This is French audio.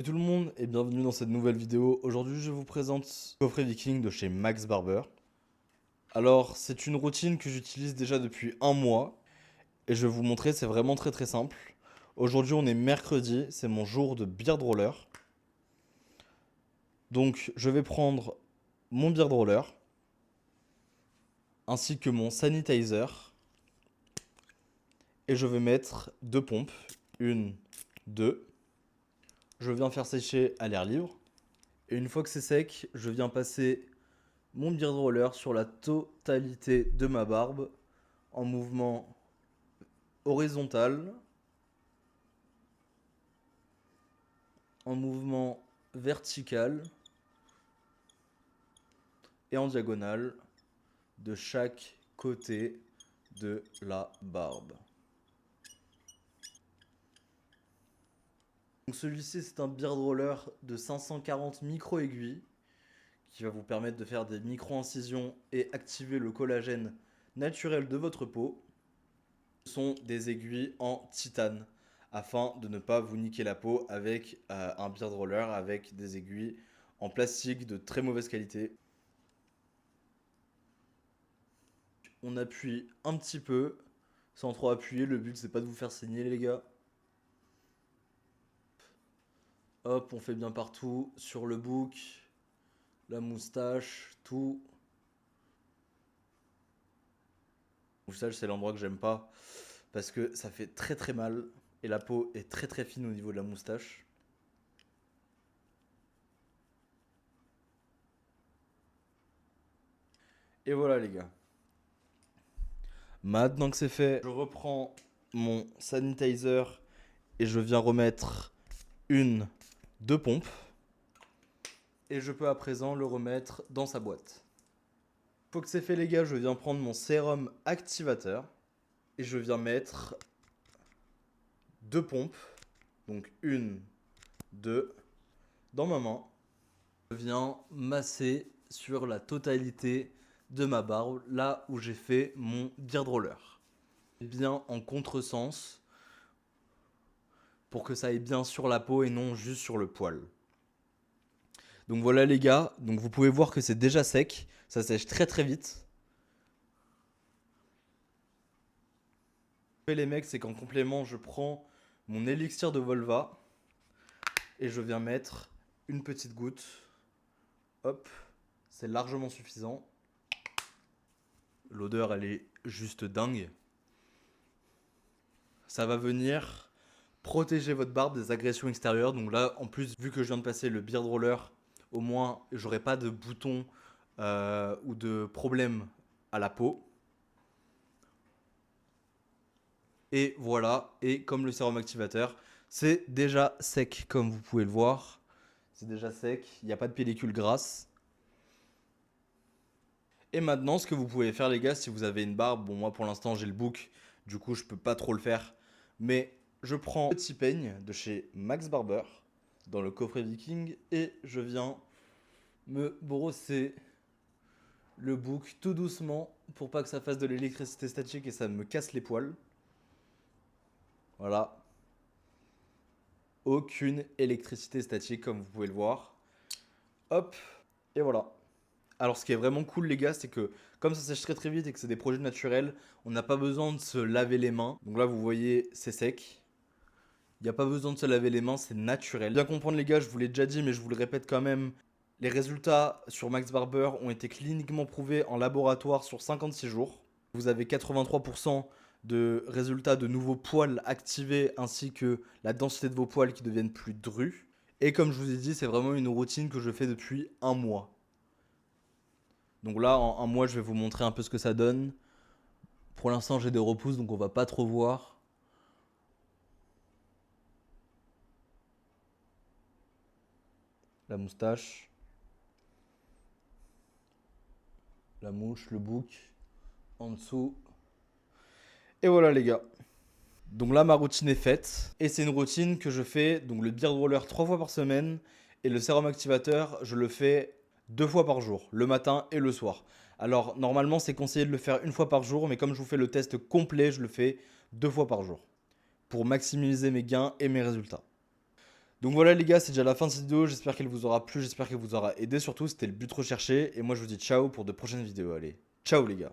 Salut tout le monde et bienvenue dans cette nouvelle vidéo. Aujourd'hui je vous présente le coffret Viking de chez Max Barber. Alors c'est une routine que j'utilise déjà depuis un mois et je vais vous montrer, c'est vraiment très simple. Aujourd'hui on est mercredi, c'est mon jour de beard roller. Donc je vais prendre mon beard roller ainsi que mon sanitizer et je vais mettre deux pompes, une, deux. Je viens faire sécher à l'air libre et une fois que c'est sec, je viens passer mon beard roller sur la totalité de ma barbe en mouvement horizontal, en mouvement vertical et en diagonale de chaque côté de la barbe. Donc celui-ci c'est un beard roller de 540 micro-aiguilles qui va vous permettre de faire des micro-incisions et activer le collagène naturel de votre peau. Ce sont des aiguilles en titane afin de ne pas vous niquer la peau avec un beard roller avec des aiguilles en plastique de très mauvaise qualité. On appuie un petit peu sans trop appuyer, le but c'est pas de vous faire saigner les gars. Hop, on fait bien partout, sur le bouc, la moustache, tout. La moustache c'est l'endroit que j'aime pas parce que ça fait très mal et la peau est très fine au niveau de la moustache. Et voilà les gars. Maintenant que c'est fait, je reprends mon sanitizer et je viens remettre une, deux pompes. Et je peux à présent le remettre dans sa boîte. Une fois que c'est fait les gars, je viens prendre mon sérum activateur et je viens mettre deux pompes, donc une, deux, dans ma main. Je viens masser sur la totalité de ma barbe, là où j'ai fait mon beard roller. Bien en contresens pour que ça aille bien sur la peau et non juste sur le poil. Donc voilà les gars, donc vous pouvez voir que c'est déjà sec, ça sèche très vite. Les mecs, c'est qu'en complément, je prends mon élixir de Volva et je viens mettre une petite goutte. Hop, c'est largement suffisant. L'odeur, elle est juste dingue. Ça va venir protéger votre barbe des agressions extérieures. Donc là, en plus, vu que je viens de passer le beard roller, au moins, j'aurai pas de boutons ou de problèmes à la peau. Et voilà, et comme le sérum activateur, c'est déjà sec comme vous pouvez le voir. C'est déjà sec, il n'y a pas de pellicule grasse. Et maintenant, ce que vous pouvez faire les gars, si vous avez une barbe, bon moi pour l'instant j'ai le bouc, du coup je peux pas trop le faire. Mais je prends un petit peigne de chez Max Barber, dans le coffret Viking, et je viens me brosser le bouc tout doucement, pour pas que ça fasse de l'électricité statique et ça me casse les poils. Voilà. Aucune électricité statique comme vous pouvez le voir. Hop, et voilà. Alors ce qui est vraiment cool les gars, c'est que comme ça sèche très vite et que c'est des produits naturels, on n'a pas besoin de se laver les mains. Donc là vous voyez, c'est sec. Il n'y a pas besoin de se laver les mains, c'est naturel. Bien comprendre les gars, je vous l'ai déjà dit mais je vous le répète quand même. Les résultats sur Max Barber ont été cliniquement prouvés en laboratoire sur 56 jours. Vous avez 83% de résultats de nouveaux poils activés ainsi que la densité de vos poils qui deviennent plus drus. Et comme je vous ai dit, c'est vraiment une routine que je fais depuis un mois. Donc là, en un mois, je vais vous montrer un peu ce que ça donne. Pour l'instant, j'ai des repousses, donc on va pas trop voir. La moustache, la mouche, le bouc, en dessous. Et voilà les gars. Donc là, ma routine est faite. Et c'est une routine que je fais, donc le beard roller 3 fois par semaine. Et le sérum activateur, je le fais 2 fois par jour, le matin et le soir. Alors normalement, c'est conseillé de le faire une fois par jour, mais comme je vous fais le test complet, je le fais 2 fois par jour. Pour maximiser mes gains et mes résultats. Donc voilà les gars, c'est déjà la fin de cette vidéo. J'espère qu'elle vous aura plu, j'espère qu'elle vous aura aidé. Surtout, c'était le but recherché. Et moi, je vous dis ciao pour de prochaines vidéos. Allez, ciao les gars.